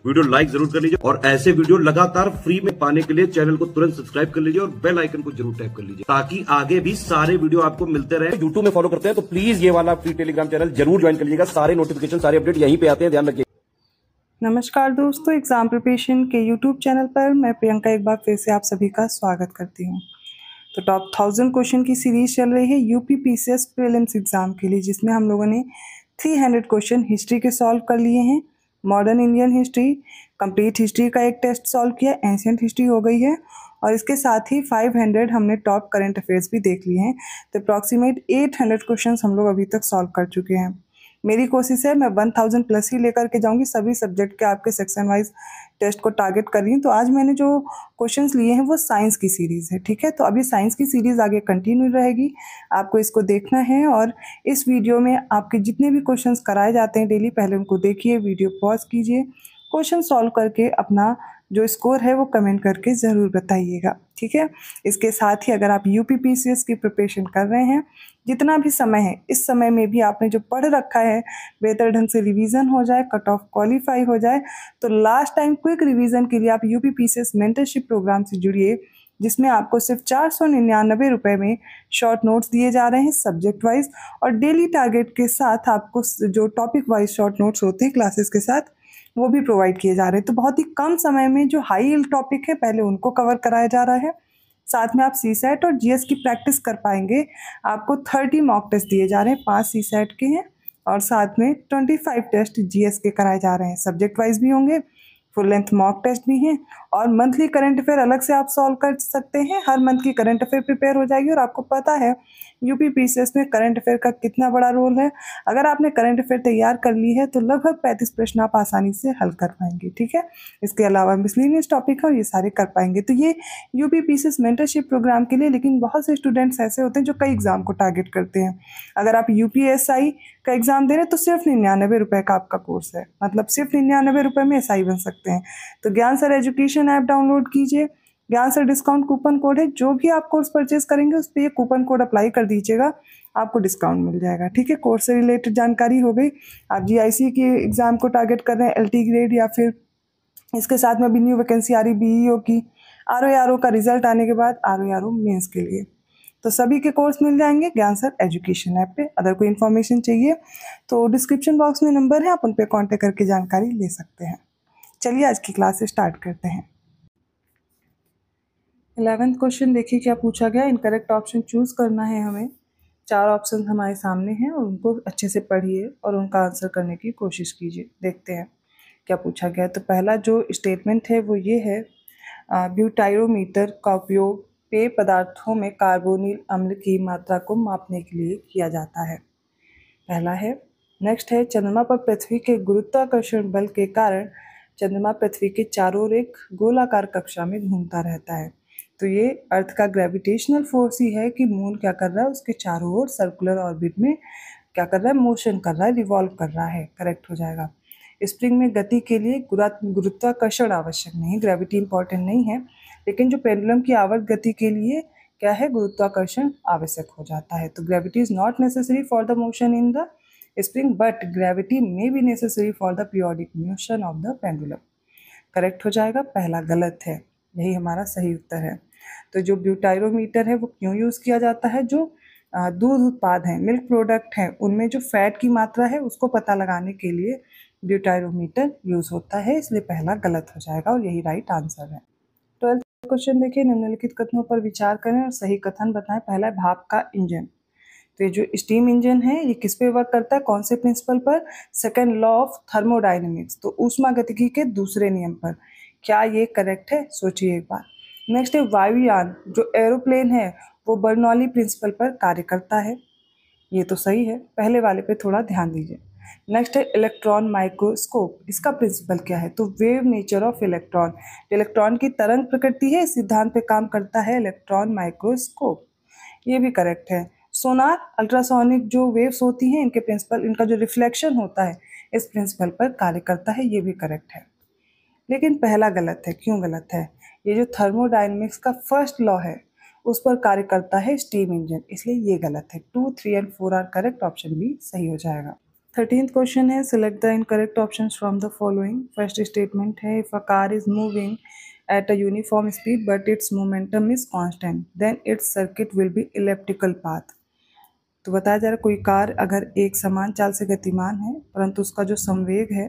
Video like जरूर कर लीजिए और ऐसे वीडियो लगातार फ्री में पाने के लिए चैनल को तुरंत सब्सक्राइब कर लीजिए और बेल आइकन को जरूर टैप कर लीजिए ताकि आगे भी सारे वीडियो आपको मिलते रहे। यूट्यूब में फॉलो करते हैं तो प्लीज ये वाला फ्री टेलीग्राम चैनल जरूर ज्वाइन कर लीजिएगा। सारे नोटिफिकेशन सारे अपडेट यहीं पे आते हैं, ध्यान रखिए। नमस्कार दोस्तों, एग्जाम प्रिपरेशन के यूट्यूब चैनल पर मैं प्रियंका एक बार फिर से आप सभी का स्वागत करती हूँ। तो टॉप 1000 क्वेश्चन की सीरीज चल रही है यूपी पीसीएस प्रीलिम्स एग्जाम के लिए, जिसमें हम लोगों ने 300 क्वेश्चन हिस्ट्री के सॉल्व कर लिए हैं। Modern Indian history, complete history का एक टेस्ट सॉल्व किया, एंशिएंट हिस्ट्री हो गई है और इसके साथ ही 500 हमने टॉप करंट अफेयर्स भी देख लिए हैं। तो अप्रॉक्सीमेट 800 क्वेश्चन हम लोग अभी तक सॉल्व कर चुके हैं। मेरी कोशिश है मैं 1000 प्लस ही लेकर के जाऊंगी, सभी सब्जेक्ट के आपके सेक्शन वाइज टेस्ट को टारगेट कर रही हूँ। तो आज मैंने जो क्वेश्चंस लिए हैं वो साइंस की सीरीज़ है, ठीक है। तो अभी साइंस की सीरीज़ आगे कंटिन्यू रहेगी, आपको इसको देखना है और इस वीडियो में आपके जितने भी क्वेश्चंस कराए जाते हैं डेली, पहले उनको देखिए, वीडियो पॉज कीजिए, क्वेश्चन सॉल्व करके अपना जो स्कोर है वो कमेंट करके ज़रूर बताइएगा, ठीक है। इसके साथ ही अगर आप यूपी पीसीएस की प्रिपरेशन कर रहे हैं, जितना भी समय है इस समय में भी आपने जो पढ़ रखा है बेहतर ढंग से रिवीजन हो जाए, कट ऑफ क्वालिफाई हो जाए, तो लास्ट टाइम क्विक रिवीजन के लिए आप यूपी पीसीएस मेंटरशिप प्रोग्राम से जुड़िए, जिसमें आपको सिर्फ 499 रुपये में शॉर्ट नोट्स दिए जा रहे हैं सब्जेक्ट वाइज और डेली टारगेट के साथ आपको जो टॉपिक वाइज शॉर्ट नोट्स होते हैं क्लासेस के साथ वो भी प्रोवाइड किए जा रहे हैं। तो बहुत ही कम समय में जो हाई यील्ड टॉपिक है पहले उनको कवर कराया जा रहा है, साथ में आप सीसेट और जीएस की प्रैक्टिस कर पाएंगे। आपको 30 मॉक टेस्ट दिए जा रहे हैं, 5 सीसेट के हैं और साथ में 25 टेस्ट जीएस के कराए जा रहे हैं, सब्जेक्ट वाइज भी होंगे, फुल लेंथ मॉक टेस्ट भी हैं और मंथली करंट अफेयर अलग से आप सॉल्व कर सकते हैं। हर मंथ की करंट अफेयर प्रिपेयर हो जाएगी और आपको पता है यूपी पीसीएस में करंट अफेयर का कितना बड़ा रोल है। अगर आपने करंट अफेयर तैयार कर ली है तो लगभग 35 प्रश्न आप आसानी से हल कर पाएंगे, ठीक है। इसके अलावा मिसलेनियस टॉपिक है और ये सारे कर पाएंगे। तो ये यूपी पीसीएस मेंटरशिप प्रोग्राम के लिए, लेकिन बहुत से स्टूडेंट्स ऐसे होते हैं जो कई एग्जाम को टारगेट करते हैं। अगर आप यूपीएसआई का एग्जाम दे रहे हैं तो सिर्फ 99 रुपये का आपका कोर्स है, मतलब सिर्फ 99 रुपये में एसआई बन सकते हैं। तो ज्ञान सर एजुकेशन ऐप डाउनलोड कीजिए, ज्ञान सर डिस्काउंट कूपन कोड है, जो भी आप कोर्स परचेज करेंगे उस पर ये कूपन कोड अप्लाई कर दीजिएगा, आपको डिस्काउंट मिल जाएगा, ठीक है। कोर्स से रिलेटेड जानकारी हो गई। आप जीआईसी के एग्जाम को टारगेट कर रहे हैं, एलटी ग्रेड या फिर इसके साथ में अभी न्यू वैकेंसी आ रही बीईओ की, आरओ का रिजल्ट आने के बाद आरओ मेंस के लिए, तो सभी के कोर्स मिल जाएंगे ज्ञान सर एजुकेशन ऐप पे। अगर कोई इन्फॉर्मेशन चाहिए तो डिस्क्रिप्शन बॉक्स में नंबर है, आप उन पर कॉन्टेक्ट करके जानकारी ले सकते हैं। चलिए आज की क्लास स्टार्ट करते हैं। 11th क्वेश्चन देखिए क्या पूछा गया। इनकरेक्ट ऑप्शन चूज करना है हमें। 4 ऑप्शन हमारे सामने हैं और उनको अच्छे से पढ़िए और उनका आंसर करने की कोशिश कीजिए। देखते हैं क्या पूछा गया। तो पहला जो स्टेटमेंट है वो ये है, ब्यूटाइरोमीटर का उपयोग पेय पदार्थों में कार्बोनिल अम्ल की मात्रा को मापने के लिए किया जाता है, पहला है। नेक्स्ट है, चंद्रमा पर पृथ्वी के गुरुत्वाकर्षण बल के कारण चंद्रमा पृथ्वी के चारों ओर एक गोलाकार कक्षा में घूमता रहता है। तो ये अर्थ का ग्रेविटेशनल फोर्स ही है कि मून क्या कर रहा है, उसके चारों ओर सर्कुलर ऑर्बिट में क्या कर रहा है, मोशन कर रहा है, रिवॉल्व कर रहा है, करेक्ट हो जाएगा। स्प्रिंग में गति के लिए गुरुत्वाकर्षण आवश्यक नहीं, ग्रेविटी इंपॉर्टेंट नहीं है, लेकिन जो पेंडुलम की आवर्त गति के लिए क्या है, गुरुत्वाकर्षण आवश्यक हो जाता है। तो gravity is not necessary for the motion in the spring but gravity may be necessary for the periodic motion of the pendulum, correct हो जाएगा। पहला गलत है, यही हमारा सही उत्तर है। तो जो ब्यूटाइरोमीटर है वो क्यों यूज़ किया जाता है, जो दूध उत्पाद हैं, मिल्क प्रोडक्ट हैं, उनमें जो फैट की मात्रा है उसको पता लगाने के लिए ब्यूटाइरोमीटर यूज़ होता है, इसलिए पहला गलत हो जाएगा और यही राइट आंसर है। 12th क्वेश्चन देखिए, निम्नलिखित कथनों पर विचार करें और सही कथन बताएं। पहला है भाप का इंजन। तो ये जो स्टीम इंजन है ये किस पे वर्क करता है, कौन से प्रिंसिपल पर, सेकेंड लॉ ऑफ थर्मोडायनेमिक्स, तो ऊष्मागतिकी के दूसरे नियम पर। क्या ये करेक्ट है, सोचिए एक बार। नेक्स्ट है, वायुयान जो एरोप्लेन है वो बर्नौली प्रिंसिपल पर कार्य करता है, ये तो सही है, पहले वाले पे थोड़ा ध्यान दीजिए। नेक्स्ट है, इलेक्ट्रॉन माइक्रोस्कोप, इसका प्रिंसिपल क्या है, तो wave nature of electron, electron की तरंग प्रकृति है, इस सिद्धांत पे काम करता है इलेक्ट्रॉन माइक्रोस्कोप, ये भी करेक्ट है। सोनार, अल्ट्रासोनिक जो वेव्स होती हैं इनके प्रिंसिपल, इनका जो रिफ्लेक्शन होता है इस प्रिंसिपल पर कार्य करता है, ये भी करेक्ट है। लेकिन पहला गलत है, क्यों गलत है, ये जो थर्मोडायनेमिक्स का फर्स्ट लॉ है उस पर कार्य करता है स्टीम इंजन, इसलिए ये गलत है। 2, 3 और 4 आर करेक्ट, ऑप्शन बी सही हो जाएगा। 13th क्वेश्चन है, select the incorrect options from the following. First statement है, if a car is moving at a uniform speed but its momentum is constant then its circuit will be elliptical path। तो बताया जा रहा है कोई car अगर एक समान चाल से गतिमान है परंतु उसका जो संवेग है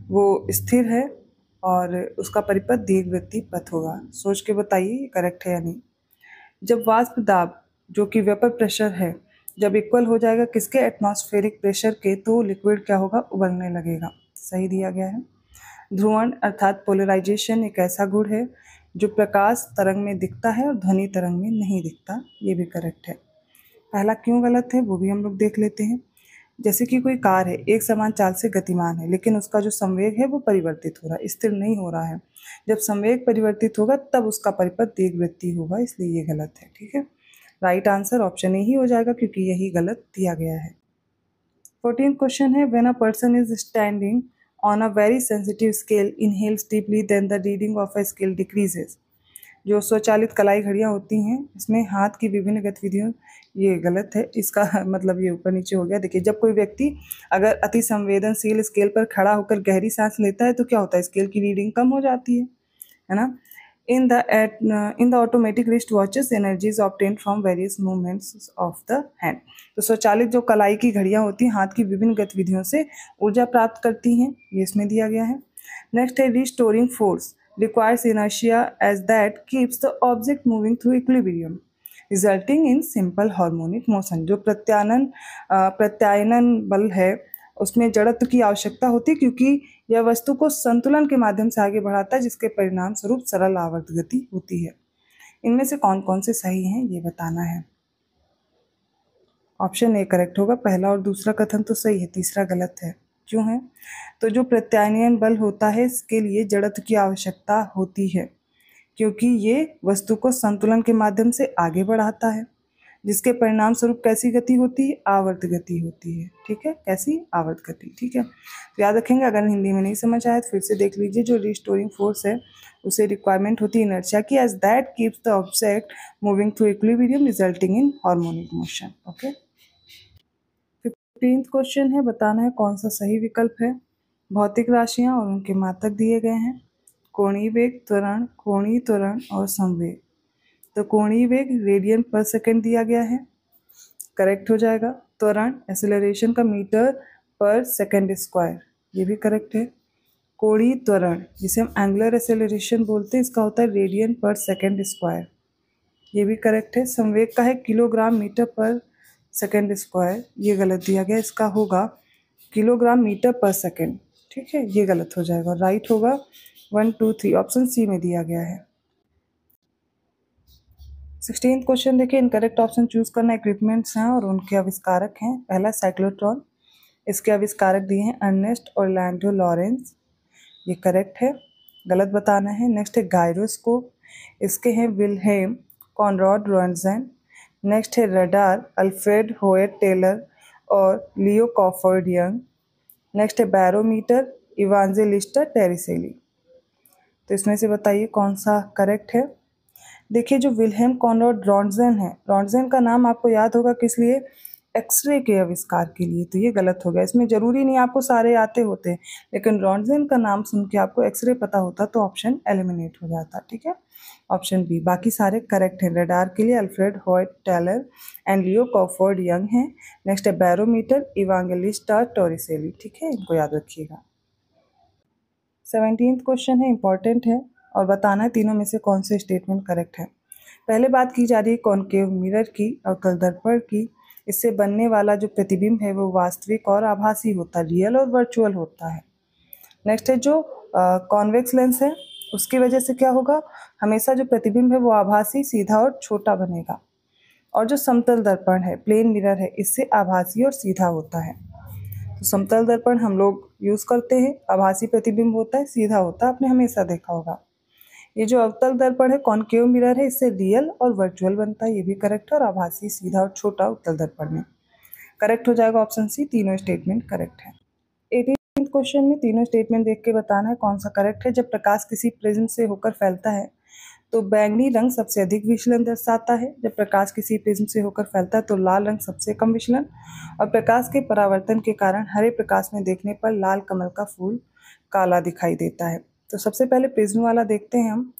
वो स्थिर है और उसका परिपथ दीर्घवृत्तीय पथ होगा। सोच के बताइए ये करेक्ट है या नहीं। जब वाष्प दाब जो कि वेपर प्रेशर है जब इक्वल हो जाएगा किसके, एटमॉस्फेरिक प्रेशर के, तो लिक्विड क्या होगा, उबलने लगेगा। सही दिया गया है। ध्रुवण अर्थात पोलराइजेशन एक ऐसा गुण है जो प्रकाश तरंग में दिखता है और ध्वनि तरंग में नहीं दिखता, ये भी करेक्ट है। पहला क्यों गलत है वो भी हम लोग देख लेते हैं। जैसे कि कोई कार है एक समान चाल से गतिमान है लेकिन उसका जो संवेग है वो परिवर्तित हो रहा है, स्थिर नहीं हो रहा है। जब संवेग परिवर्तित होगा तब उसका परिपथ दीर्घवृत्तीय होगा, इसलिए ये गलत है। ठीक है, राइट आंसर ऑप्शन ए ही हो जाएगा क्योंकि यही गलत दिया गया है। 14th क्वेश्चन है, when a person is standing on a very sensitive scale inhales deeply then the reading of a scale decreases। जो स्वचालित कलाई घड़ियाँ होती हैं इसमें हाथ की विभिन्न गतिविधियों, ये गलत है, इसका मतलब ये ऊपर नीचे हो गया। देखिए जब कोई व्यक्ति अगर अति संवेदनशील स्केल पर खड़ा होकर गहरी सांस लेता है तो क्या होता है, स्केल की रीडिंग कम हो जाती है ना। in the automatic wrist watches energy is obtained from various movements of the hand। तो स्वचालित जो कलाई की घड़ियां होती हैं हाथ की विभिन्न गतिविधियों से ऊर्जा प्राप्त करती हैं, ये इसमें दिया गया है। नेक्स्ट है, restoring force requires inertia as that keeps the object moving through equilibrium resulting in simple harmonic motion। जो प्रत्यायनन बल है उसमें जड़त्व की आवश्यकता होती है क्योंकि यह वस्तु को संतुलन के माध्यम से आगे बढ़ाता है जिसके परिणाम स्वरूप सरल आवर्त गति होती है। इनमें से कौन कौन से सही हैं ये बताना है। ऑप्शन ए करेक्ट होगा, पहला और दूसरा कथन तो सही है, तीसरा गलत है। क्यों है, तो जो प्रत्यायन बल होता है इसके लिए जड़त्व की आवश्यकता होती है क्योंकि ये वस्तु को संतुलन के माध्यम से आगे बढ़ाता है जिसके परिणाम स्वरूप कैसी गति होती है, आवर्त गति होती है। ठीक है, कैसी, आवर्त गति। ठीक है, तो याद रखेंगे, अगर हिंदी में नहीं समझ आया तो फिर से देख लीजिए। जो रिस्टोरिंग फोर्स है उसे रिक्वायरमेंट होती है इनर्शिया की, as that keeps the object moving through equilibrium resulting in harmonic motion. Okay, 15th question है, बताना है कौन सा सही विकल्प है। भौतिक राशियां और उनके मात्रक दिए गए हैं, कोणीय वेग, त्वरण, कोणीय त्वरण और संवेग। तो कोणीय वेग रेडियन पर सेकंड दिया गया है, करेक्ट हो जाएगा। त्वरण एक्सेलरेशन का मीटर पर सेकंड स्क्वायर, ये भी करेक्ट है। कोणीय त्वरण जिसे हम एंगुलर एक्सेलरेशन बोलते हैं इसका होता है रेडियन पर सेकंड स्क्वायर, ये भी करेक्ट है। संवेग का है किलोग्राम मीटर पर सेकंड स्क्वायर, ये गलत दिया गया, इसका होगा किलोग्राम मीटर पर सेकंड। ठीक है, ये गलत हो जाएगा, राइट होगा 1 2 3, ऑप्शन सी में दिया गया है। 16th क्वेश्चन देखिए, इनकरेक्ट ऑप्शन चूज करना। इक्विपमेंट्स हैं और उनके आविष्कारक हैं। पहला साइक्लोट्रॉन, इसके आविष्कारक दिए हैं अर्नेस्ट ऑरलैंडो लॉरेंस, ये करेक्ट है, गलत बताना है। नेक्स्ट है गायरोस्कोप, इसके हैं विल्हेम कॉनराड रॉन्सन। नेक्स्ट है रडार, अल्फ्रेड होयट टेलर और लियो कॉफर्ड यंग। नेक्स्ट है बैरोमीटर, इवांजेलिस्टा टेरिसेली। तो इसमें से बताइए कौन सा करेक्ट है। देखिए जो विल्हेम कॉनराड रॉन्सन है, रॉन्सन का नाम आपको याद होगा किस लिए, एक्सरे के आविष्कार के लिए, तो ये गलत हो गया। इसमें जरूरी नहीं आपको सारे आते होते, लेकिन रॉन्सन का नाम सुन के आपको एक्सरे पता होता तो ऑप्शन एलिमिनेट हो जाता। ठीक है, ऑप्शन बी, बाकी सारे करेक्ट हैं। रडार के लिए Alfred Hoyt Taylor and Leo Crawford Young हैं। नेक्स्ट है बैरोमीटर, इवांजेलिस्टा टोरिसेली। ठीक है, इनको याद रखिएगा। 17th क्वेश्चन है, इंपॉर्टेंट है और बताना है तीनों में से कौन से स्टेटमेंट करेक्ट है। पहले बात की जा रही है कॉनकेव मिरर की, अवतल दर्पण की। इससे बनने वाला जो प्रतिबिंब है वो वास्तविक और आभासी होता है, रियल और वर्चुअल होता है। नेक्स्ट है जो कॉन्वेक्स लेंस है उसकी वजह से क्या होगा, हमेशा जो प्रतिबिंब है वो आभासी, सीधा और छोटा बनेगा। और जो समतल दर्पण है, प्लेन मिरर है, इससे आभासी और सीधा होता है। तो समतल दर्पण हम लोग यूज़ करते हैं, आभासी प्रतिबिंब होता है, सीधा होता है, आपने हमेशा देखा होगा। ये जो अवतल दर्पण है, कॉनकेव मिरर है, इससे रियल और वर्चुअल बनता है, ये भी करेक्ट है। और आभासी, सीधा और छोटा उत्तल दर्पण में करेक्ट हो जाएगा ऑप्शन सी, तीनों स्टेटमेंट करेक्ट है। 18th क्वेश्चन में तीनों स्टेटमेंट देख के बताना है कौन सा करेक्ट है। जब प्रकाश किसी प्रिज्म से होकर फैलता है तो बैंगनी रंग सबसे अधिक विचलन दर्शाता है। जब प्रकाश किसी प्रिज्म से होकर फैलता है तो लाल रंग सबसे कम विचलन, और प्रकाश के परावर्तन के कारण हरे प्रकाश में देखने पर लाल कमल का फूल काला दिखाई देता है। तो सबसे पहले प्रिज्म वाला देखते हैं हम।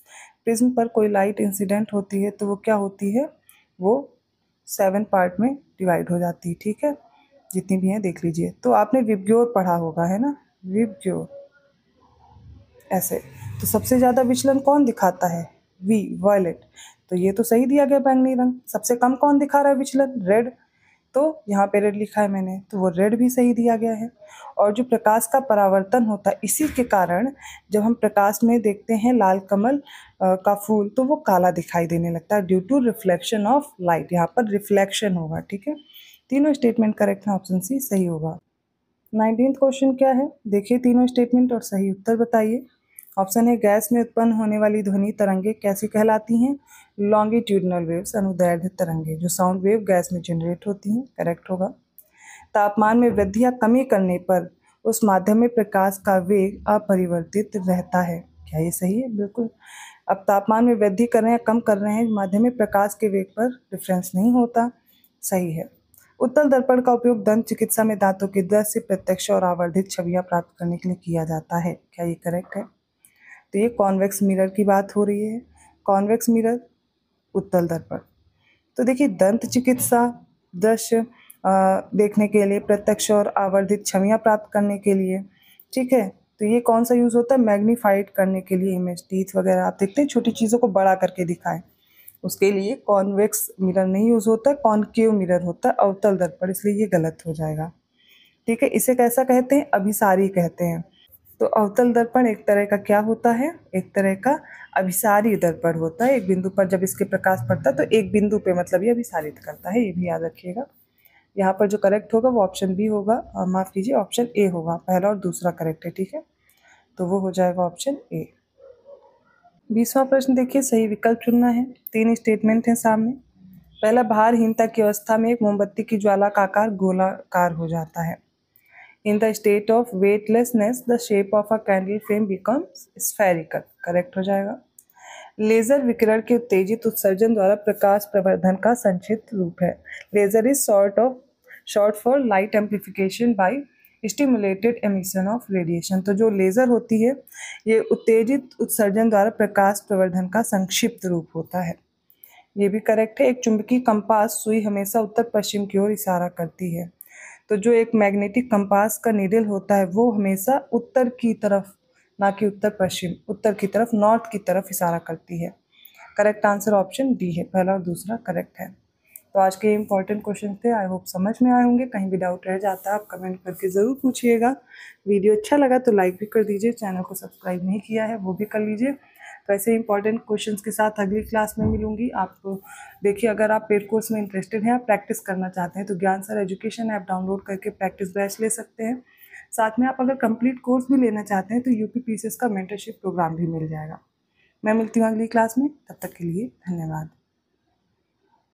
प्रिज्म पर कोई लाइट इंसिडेंट होती है तो वो क्या होती है, वो 7 पार्ट में डिवाइड हो जाती है, ठीक है, जितनी भी हैं देख लीजिए। तो आपने विबग्योर पढ़ा होगा, है ना, विबग्योर ऐसे। तो सबसे ज़्यादा विचलन कौन दिखाता है, वी, वायलेट। तो ये तो सही दिया गया बैंगनी रंग। सबसे कम कौन दिखा रहा है विचलन, रेड। तो यहाँ पे रेड लिखा है मैंने, तो वो रेड भी सही दिया गया है। और जो प्रकाश का परावर्तन होता है, इसी के कारण जब हम प्रकाश में देखते हैं लाल कमल का फूल तो वो काला दिखाई देने लगता है, due to reflection of light. यहाँ पर रिफ्लेक्शन होगा, ठीक है। तीनों स्टेटमेंट करेक्ट है, ऑप्शन सी सही होगा। 19th क्वेश्चन क्या है, देखिए तीनों स्टेटमेंट और सही उत्तर बताइए। ऑप्शन है, गैस में उत्पन्न होने वाली ध्वनि तरंगे कैसी कहलाती हैं, लॉन्गिट्यूडनल वेव्स, अनुदैर्ध्य तरंगे, जो साउंड वेव गैस में जनरेट होती हैं, करेक्ट होगा। तापमान में वृद्धि या कमी करने पर उस माध्यम में प्रकाश का वेग अपरिवर्तित रहता है, क्या ये सही है, बिल्कुल। अब तापमान में वृद्धि कर रहे हैं या कम कर रहे हैं, माध्यम में प्रकाश के वेग पर डिफरेंस नहीं होता, सही है। उत्तल दर्पण का उपयोग दंत चिकित्सा में दांतों की दृश्य से प्रत्यक्ष और आवर्धित छवियां प्राप्त करने के लिए किया जाता है, क्या ये करेक्ट है। तो ये कॉन्वेक्स मिरर की बात हो रही है, कॉन्वेक्स मिरर, उत्तल दर्पण। तो देखिए दंत चिकित्सा, दृश्य देखने के लिए, प्रत्यक्ष और आवर्धित छवियां प्राप्त करने के लिए, ठीक है। तो ये कौन सा यूज़ होता है, मैग्नीफाइड करने के लिए, इमेज, टीथ वगैरह आप देखते हैं छोटी चीज़ों को बड़ा करके दिखाएं, उसके लिए कॉन्वेक्स मिरर नहीं यूज़ होता है, कॉनकेव मिरर होता है, अवतल दर्पण, इसलिए ये गलत हो जाएगा, ठीक है। इसे कैसा कहते हैं, अभिसारी कहते हैं। तो अवतल दर्पण एक तरह का क्या होता है, एक तरह का अभिसारी दर्पण होता है। एक बिंदु पर जब इसके प्रकाश पड़ता है तो एक बिंदु पे मतलब ये अभिसारित करता है, ये भी याद रखिएगा। यहाँ पर जो करेक्ट होगा वो ऑप्शन बी होगा, और माफ़ कीजिए ऑप्शन ए होगा, पहला और दूसरा करेक्ट है, ठीक है। तो वो हो जाएगा ऑप्शन ए। 20वां प्रश्न देखिए, सही विकल्प चुनना है। 3 स्टेटमेंट हैं सामने। पहला, भारहीनता की अवस्था में एक मोमबत्ती की ज्वाला का आकार गोलाकार हो जाता है। In the state of weightlessness, the shape of a candle flame becomes spherical, correct हो जाएगा। लेजर विकिरण के उत्तेजित उत्सर्जन द्वारा प्रकाश प्रवर्धन का संक्षिप्त रूप है। Laser is short for light amplification by stimulated emission of radiation. तो जो लेजर होती है ये उत्तेजित उत्सर्जन द्वारा प्रकाश प्रवर्धन का संक्षिप्त रूप होता है, ये भी करेक्ट है। एक चुंबकीय कंपास सुई हमेशा उत्तर पश्चिम की ओर इशारा करती है। तो जो एक मैग्नेटिक कंपास का नीडल होता है वो हमेशा उत्तर की तरफ, ना कि उत्तर पश्चिम, उत्तर की तरफ, नॉर्थ की तरफ इशारा करती है। करेक्ट आंसर ऑप्शन डी है, पहला और दूसरा करेक्ट है। तो आज के इंपॉर्टेंट क्वेश्चन थे, आई होप समझ में आए होंगे। कहीं भी डाउट रह जाता है आप कमेंट करके ज़रूर पूछिएगा। वीडियो अच्छा लगा तो लाइक भी कर दीजिए, चैनल को सब्सक्राइब नहीं किया है वो भी कर लीजिए। तो ऐसे इंपॉर्टेंट क्वेश्चंस के साथ अगली क्लास में मिलूंगी। आप देखिए, अगर आप पेड कोर्स में इंटरेस्टेड हैं, आप प्रैक्टिस करना चाहते हैं तो ज्ञान सर एजुकेशन ऐप डाउनलोड करके प्रैक्टिस बैच ले सकते हैं। साथ में आप अगर कंप्लीट कोर्स भी लेना चाहते हैं तो यूपी पीसीएस का मेंटरशिप प्रोग्राम भी मिल जाएगा। मैं मिलती हूँ अगली क्लास में, तब तक के लिए धन्यवाद।